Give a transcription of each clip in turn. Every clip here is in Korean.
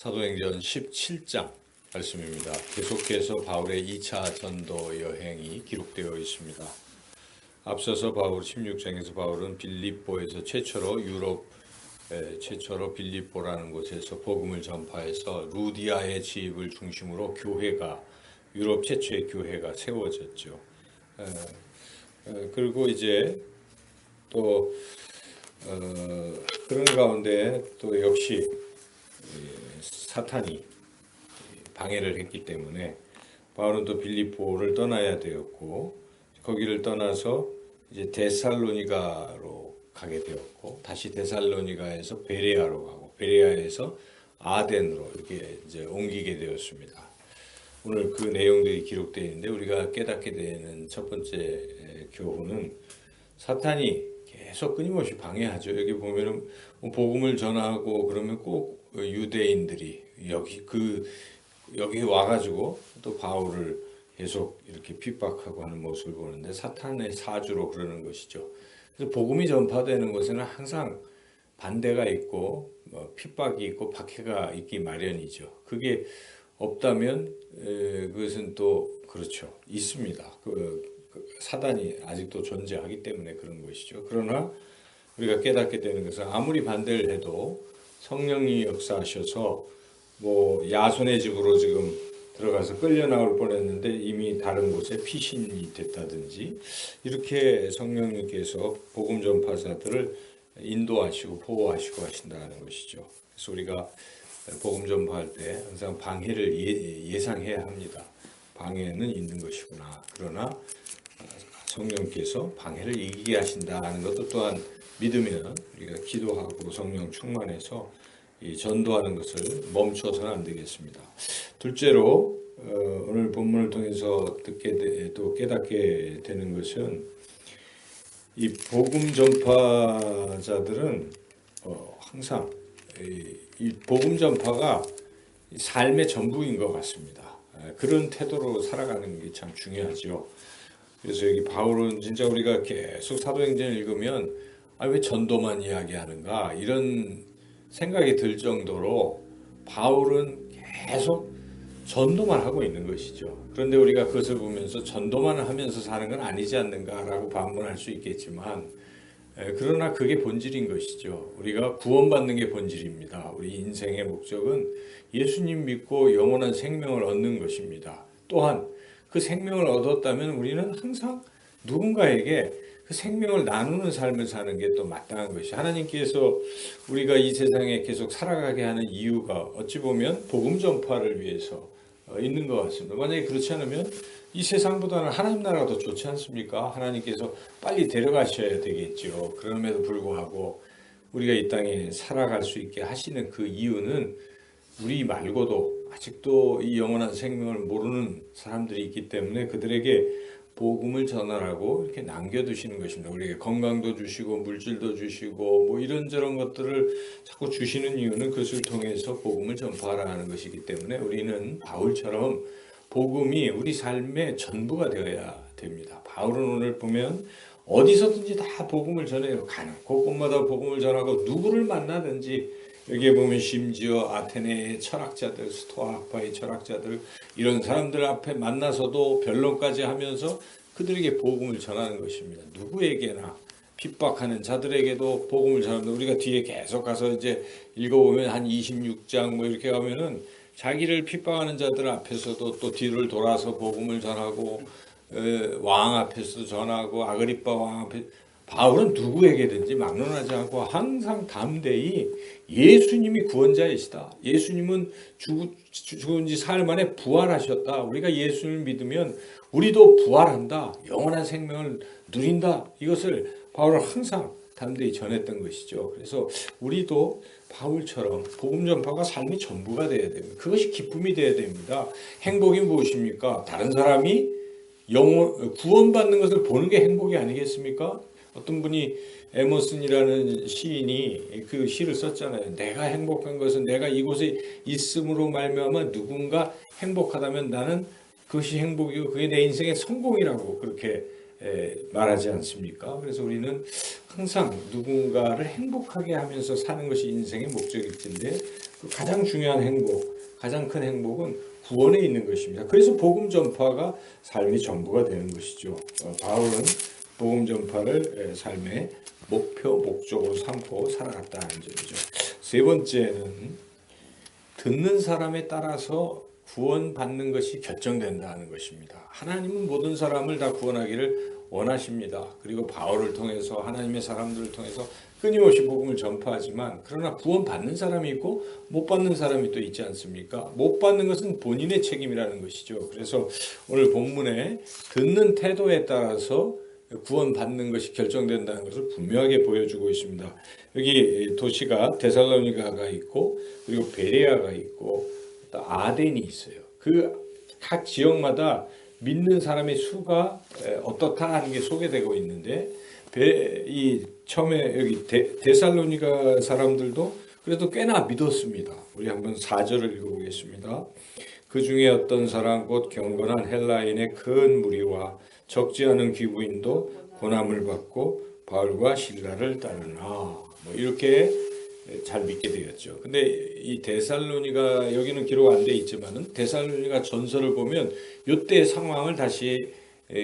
사도행전 17장 말씀입니다. 계속해서 바울의 2차 전도 여행이 기록되어 있습니다. 앞서서 바울 16장에서 바울은 빌립보에서 최초로 빌립보라는 곳에서 복음을 전파해서 루디아의 지입을 중심으로 유럽 최초의 교회가 세워졌죠. 그리고 이제 또 그런 가운데 또 역시 사탄이 방해를 했기 때문에 바울은 또 빌립보를 떠나야 되었고, 거기를 떠나서 이제 데살로니가로 가게 되었고, 다시 데살로니가에서 베레아로 가고, 베레아에서 아덴으로 이렇게 이제 옮기게 되었습니다. 오늘 그 내용들이 기록되어 있는데, 우리가 깨닫게 되는 첫 번째 교훈은 사탄이 계속 끊임없이 방해하죠. 여기 보면은 복음을 전하고 그러면 꼭 유대인들이 여기 와가지고 또 바울을 계속 이렇게 핍박하고 하는 모습을 보는데, 사탄의 사주로 그러는 것이죠. 그래서 복음이 전파되는 것에는 항상 반대가 있고 핍박이 있고 박해가 있기 마련이죠. 그게 없다면 그것은 또 그렇죠. 있습니다. 사단이 아직도 존재하기 때문에 그런 것이죠. 그러나 우리가 깨닫게 되는 것은 아무리 반대를 해도 성령이 역사하셔서 야손의 집으로 지금 들어가서 끌려 나올 뻔했는데 이미 다른 곳에 피신이 됐다든지, 이렇게 성령님께서 복음 전파자들을 인도하시고 보호하시고 하신다는 것이죠. 그래서 우리가 복음 전파할 때 항상 방해를 예상해야 합니다. 방해는 있는 것이구나. 그러나 성령께서 방해를 이기게 하신다는 것도 또한 믿으면 우리가 기도하고 성령 충만해서 이 전도하는 것을 멈춰서는 안 되겠습니다. 둘째로 오늘 본문을 통해서 또 깨닫게 되는 것은, 이 복음 전파자들은 항상 이 복음 전파가 삶의 전부인 것 같습니다. 그런 태도로 살아가는 게 참 중요하죠. 그래서 여기 바울은 진짜 우리가 계속 사도행전을 읽으면 왜 전도만 이야기하는가 이런 생각이 들 정도로 바울은 계속 전도만 하고 있는 것이죠. 그런데 우리가 그것을 보면서 전도만 하면서 사는 건 아니지 않는가라고 반문할 수 있겠지만, 그러나 그게 본질인 것이죠. 우리가 구원받는 게 본질입니다. 우리 인생의 목적은 예수님 믿고 영원한 생명을 얻는 것입니다. 또한 그 생명을 얻었다면 우리는 항상 누군가에게 그 생명을 나누는 삶을 사는 게 또 마땅한 것이, 하나님께서 우리가 이 세상에 계속 살아가게 하는 이유가 어찌 보면 복음 전파를 위해서 있는 것 같습니다. 만약에 그렇지 않으면 이 세상보다는 하나님 나라가 더 좋지 않습니까? 하나님께서 빨리 데려가셔야 되겠죠. 그럼에도 불구하고 우리가 이 땅에 살아갈 수 있게 하시는 그 이유는 우리 말고도 아직도 이 영원한 생명을 모르는 사람들이 있기 때문에 그들에게 복음을 전하라고 이렇게 남겨두시는 것입니다. 우리에게 건강도 주시고 물질도 주시고 이런저런 것들을 자꾸 주시는 이유는 그것을 통해서 복음을 전파하라 하는 것이기 때문에 우리는 바울처럼 복음이 우리 삶의 전부가 되어야 됩니다. 바울은 오늘 보면 어디서든지 다 복음을 전해요. 가는 곳곳마다 복음을 전하고 누구를 만나든지, 여기에 보면 심지어 아테네의 철학자들, 스토아 학파의 철학자들, 이런 사람들 앞에 만나서도 변론까지 하면서 그들에게 복음을 전하는 것입니다. 누구에게나 핍박하는 자들에게도 복음을 전하는데, 우리가 뒤에 계속 가서 이제 읽어보면 한 26장 이렇게 가면은 자기를 핍박하는 자들 앞에서도 또 뒤를 돌아서 복음을 전하고, 왕 앞에서도 전하고, 아그리빠 왕 앞에, 바울은 누구에게든지 막론하지 않고 항상 담대히 예수님이 구원자이시다. 예수님은 죽은 지 사흘 만에 부활하셨다. 우리가 예수님을 믿으면 우리도 부활한다. 영원한 생명을 누린다. 이것을 바울은 항상 담대히 전했던 것이죠. 그래서 우리도 바울처럼 복음 전파가 삶의 전부가 되어야 됩니다. 그것이 기쁨이 되어야 됩니다. 행복이 무엇입니까? 다른 사람이 구원받는 것을 보는 게 행복이 아니겠습니까? 어떤 분이 에머슨이라는 시인이 그 시를 썼잖아요. 내가 행복한 것은 내가 이곳에 있음으로 말미암아 누군가 행복하다면 나는 그것이 행복이고 그게 내 인생의 성공이라고 그렇게 말하지 않습니까? 그래서 우리는 항상 누군가를 행복하게 하면서 사는 것이 인생의 목적일텐데 그 가장 중요한 행복, 가장 큰 행복은 구원에 있는 것입니다. 그래서 복음 전파가 삶의 전부가 되는 것이죠. 바울은 복음 전파를 삶의 목표, 목적으로 삼고 살아갔다는 점이죠. 세 번째는 듣는 사람에 따라서 구원받는 것이 결정된다는 것입니다. 하나님은 모든 사람을 다 구원하기를 원하십니다. 그리고 바울을 통해서 하나님의 사람들을 통해서 끊임없이 복음을 전파하지만 그러나 구원받는 사람이 있고 못 받는 사람이 또 있지 않습니까? 못 받는 것은 본인의 책임이라는 것이죠. 그래서 오늘 본문에 듣는 태도에 따라서 구원받는 것이 결정된다는 것을 분명하게 보여주고 있습니다. 여기 도시가 데살로니가가 있고 그리고 베레아가 있고 또 아덴이 있어요. 그 각 지역마다 믿는 사람의 수가 어떻다 하는 게 소개되고 있는데 처음에 여기 데살로니가 사람들도 그래도 꽤나 믿었습니다. 우리 한번 4절을 읽어보겠습니다. 그 중에 어떤 사람 곧 경건한 헬라인의 큰 무리와 적지 않은 귀부인도 고난을 받고 바울과 실라를 따르나 이렇게 잘 믿게 되었죠. 근데 이 데살로니가 여기는 기록 안 돼 있지만은 데살로니가 전서를 보면 이때 상황을 다시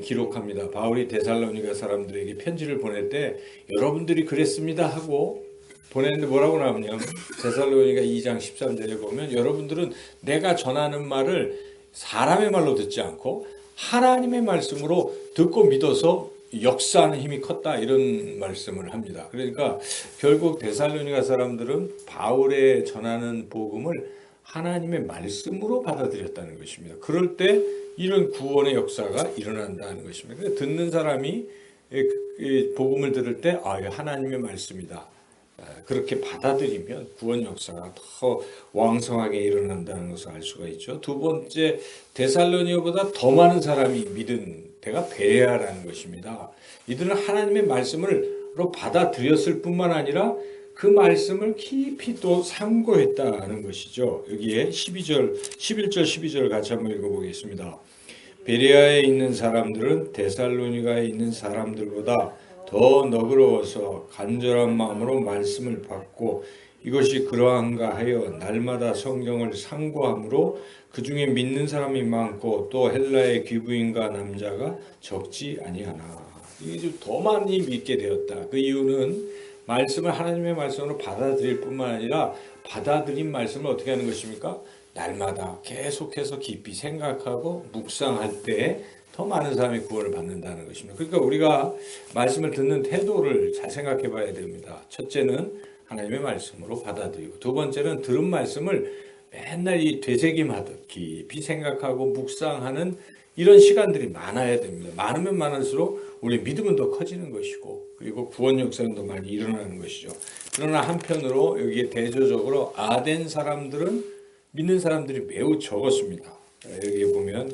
기록합니다. 바울이 데살로니가 사람들에게 편지를 보낼 때 여러분들이 그랬습니다 하고 보냈는데 뭐라고 나오냐면 데살로니가 2장 13절에 보면 여러분들은 내가 전하는 말을 사람의 말로 듣지 않고 하나님의 말씀으로 듣고 믿어서 역사하는 힘이 컸다 이런 말씀을 합니다. 그러니까 결국 데살로니가 사람들은 바울의 전하는 복음을 하나님의 말씀으로 받아들였다는 것입니다. 그럴 때 이런 구원의 역사가 일어난다는 것입니다. 듣는 사람이 복음을 들을 때 하나님의 말씀이다. 그렇게 받아들이면 구원 역사가 더 왕성하게 일어난다는 것을 알 수가 있죠. 두 번째, 데살로니가보다 더 많은 사람이 믿은 데가 베레아라는 것입니다. 이들은 하나님의 말씀으로 받아들였을 뿐만 아니라 그 말씀을 깊이 또 상고했다는 것이죠. 여기에 11절 12절 같이 한번 읽어보겠습니다. 베레아에 있는 사람들은 데살로니가에 있는 사람들보다 더 너그러워서 간절한 마음으로 말씀을 받고 이것이 그러한가 하여 날마다 성경을 상고함으로 그 중에 믿는 사람이 많고 또 헬라의 귀부인과 남자가 적지 아니하나. 이게 더 많이 믿게 되었다. 그 이유는 말씀을 하나님의 말씀으로 받아들일 뿐만 아니라 받아들인 말씀을 어떻게 하는 것입니까? 날마다 계속해서 깊이 생각하고 묵상할 때 더 많은 사람이 구원을 받는다는 것입니다. 그러니까 우리가 말씀을 듣는 태도를 잘 생각해 봐야 됩니다. 첫째는 하나님의 말씀으로 받아들이고 두 번째는 들은 말씀을 맨날 이 되새김하듯 깊이 생각하고 묵상하는 이런 시간들이 많아야 됩니다. 많으면 많을수록 우리 믿음은 더 커지는 것이고 그리고 구원 역사는 더 많이 일어나는 것이죠. 그러나 한편으로 여기에 대조적으로 아덴 사람들은 믿는 사람들이 매우 적었습니다. 여기 보면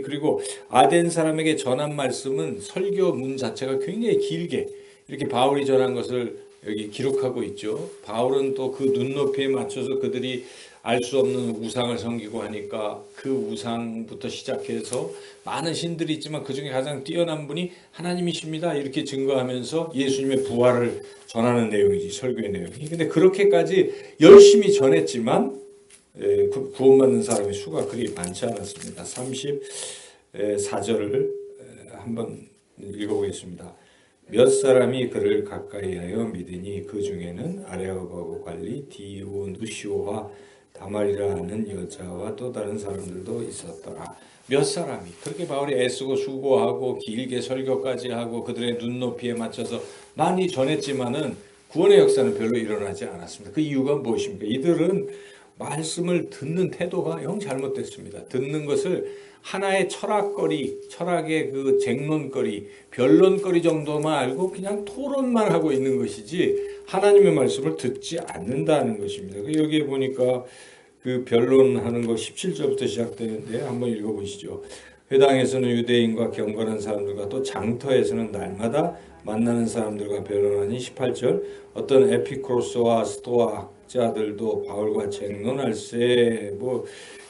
그리고 아덴 사람에게 전한 말씀은 설교문 자체가 굉장히 길게 이렇게 바울이 전한 것을 여기 기록하고 있죠. 바울은 또 그 눈높이에 맞춰서 그들이 알 수 없는 우상을 섬기고 하니까 그 우상부터 시작해서 많은 신들이 있지만 그중에 가장 뛰어난 분이 하나님이십니다 이렇게 증거하면서 예수님의 부활을 전하는 내용이지 설교의 내용이. 근데 그렇게까지 열심히 전했지만 구원받는 사람의 수가 그리 많지 않았습니다. 34절을 한번 읽어보겠습니다. 몇 사람이 그를 가까이하여 믿으니 그 중에는 아레오바고 관리 디오누시오와 다말이라 하는 여자와 또 다른 사람들도 있었더라. 몇 사람이 그렇게 바울이 애쓰고 수고하고 길게 설교까지 하고 그들의 눈높이에 맞춰서 많이 전했지만은 구원의 역사는 별로 일어나지 않았습니다. 그 이유가 무엇입니까? 이들은 말씀을 듣는 태도가 영 잘못됐습니다. 듣는 것을 하나의 철학의 그 쟁론거리, 변론거리 정도만 알고 그냥 토론만 하고 있는 것이지 하나님의 말씀을 듣지 않는다는 것입니다. 여기에 보니까 그 변론하는 거 17절부터 시작되는데 한번 읽어보시죠. 회당에서는 유대인과 경건한 사람들과 또 장터에서는 날마다 만나는 사람들과 변론하니 18절 어떤 에피크로스와 스토아 학자들도 바울과 쟁론할세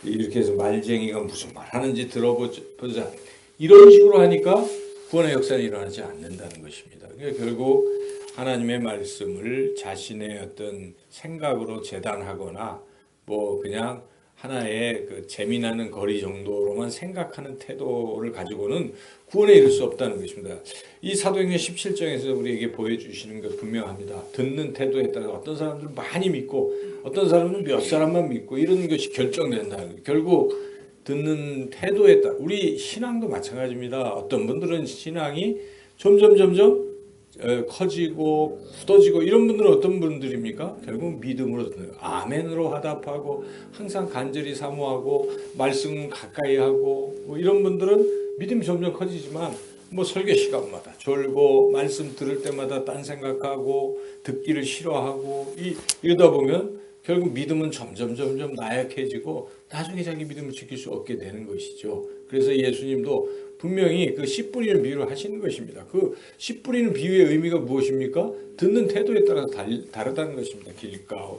이렇게 해서 말쟁이가 무슨 말 하는지 들어보자 이런 식으로 하니까 구원의 역사는 일어나지 않는다는 것입니다. 그러니까 결국 하나님의 말씀을 자신의 어떤 생각으로 재단하거나 뭐 그냥 하나의 그 재미나는 거리 정도로만 생각하는 태도를 가지고는 구원에 이를 수 없다는 것입니다. 이 사도행전 17장에서 우리에게 보여주시는 것 분명합니다. 듣는 태도에 따라 어떤 사람들은 많이 믿고 어떤 사람은 몇 사람만 믿고 이런 것이 결정된다는 거예요. 결국 듣는 태도에 따라 우리 신앙도 마찬가지입니다. 어떤 분들은 신앙이 점점 커지고 굳어지고 이런 분들은 어떤 분들입니까? 결국 믿음으로 듣는 아멘으로 화답하고 항상 간절히 사모하고 말씀 가까이 하고 뭐 이런 분들은 믿음이 점점 커지지만 뭐 설교 시간마다 졸고 말씀 들을 때마다 딴 생각하고 듣기를 싫어하고 이러다 보면 결국 믿음은 점점 나약해지고 나중에 자기 믿음을 지킬 수 없게 되는 것이죠. 그래서 예수님도 분명히 그 씨 뿌리는 비유를 하시는 것입니다. 그 씨 뿌리는 비유의 의미가 무엇입니까? 듣는 태도에 따라서 다르다는 것입니다. 길가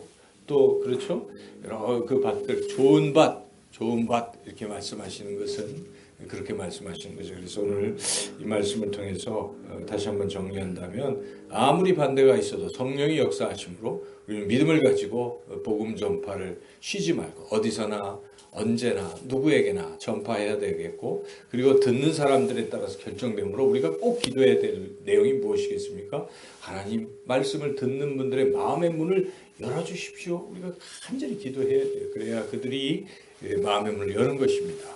또 그렇죠. 여러 그 밭들 좋은 밭 이렇게 말씀하시는 것은 그렇게 말씀하시는 거죠. 그래서 오늘 이 말씀을 통해서 다시 한번 정리한다면 아무리 반대가 있어도 성령이 역사하심으로 우리는 믿음을 가지고 복음 전파를 쉬지 말고 어디서나 언제나 누구에게나 전파해야 되겠고 그리고 듣는 사람들에 따라서 결정되므로 우리가 꼭 기도해야 될 내용이 무엇이겠습니까? 하나님 말씀을 듣는 분들의 마음의 문을 열어주십시오. 우리가 간절히 기도해야 돼요. 그래야 그들이 마음의 문을 여는 것입니다.